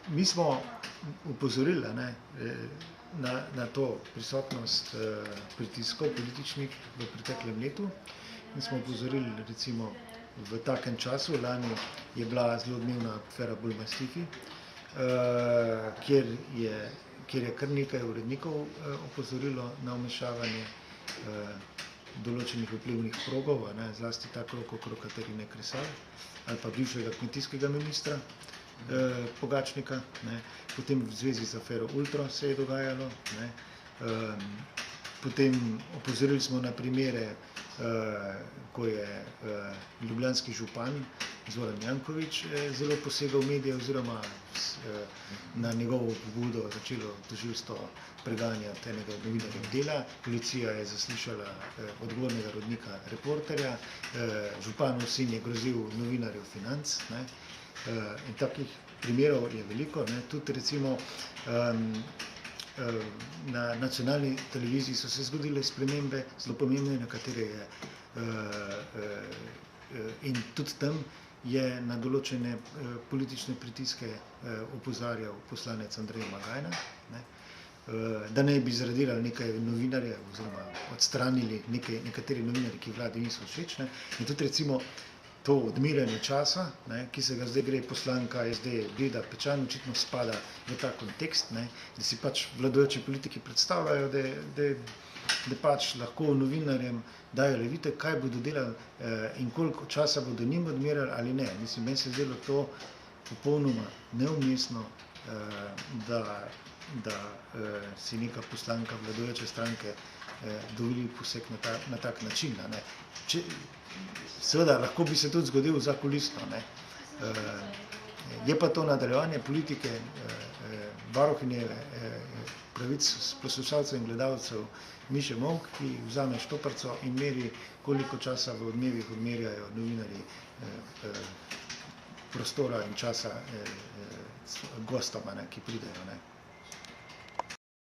Mi smo upozorili na to prisotnost pritiskov političnih v preteklem letu in smo upozorili recimo v takem času, lani je bila zelo odmevna afera Bulmastifi, kjer je kar nekaj urednikov opozorilo na vmešavanje določenih vplivnih krogov, zlasti ta krog okrog Katarine Kresal ali pa bivšega kmetijskega ministra Pogačnika, potem v zvezi z afero Ultro se je dogajalo, potem opozorili smo na primere, ko je ljubljanski župan Zoran Janković zelo posegal v medije oziroma na njegovo pobudo začelo tožilstvo preganjati enega od novinarjev Dela, policija je zaslišala odgovornega urednika Reporterja, županov sin je grozil novinarjev Financ, in takih primerov je veliko, tudi recimo na nacionalni televiziji so se zgodile spremembe, zelo pomembne, na katere je in tudi tam je na določene politične pritiske opozarjal poslanec Andrej Magajna, da naj bi zradirali nekaj novinarjev oziroma odstranili nekateri novinarji, ki vladi niso všeč, in tudi recimo to odmiranje časa, ki se ga zdaj gre poslanka SD Vida Pečan, očitno spada v ta kontekst, da si pač vladajoči politiki predstavljajo, da pač lahko novinarjem dajo levite, kaj bodo delali in koliko časa bodo njim odmerali ali ne. Mislim, meni se je zdelo to popolnoma neumestno, da si neka poslanka vladajoče stranke dovoli poseg na tak način. Seveda, lahko bi se tudi zgodil zakulisno. Je pa to nadaljevanje politike varuhinje pravic poslušalcev in gledalcev Miše Molk, ki vzame štoparco in meri, koliko časa v Odmevih odmerjajo novinarji prostora in časa gostoma, ki pridejo.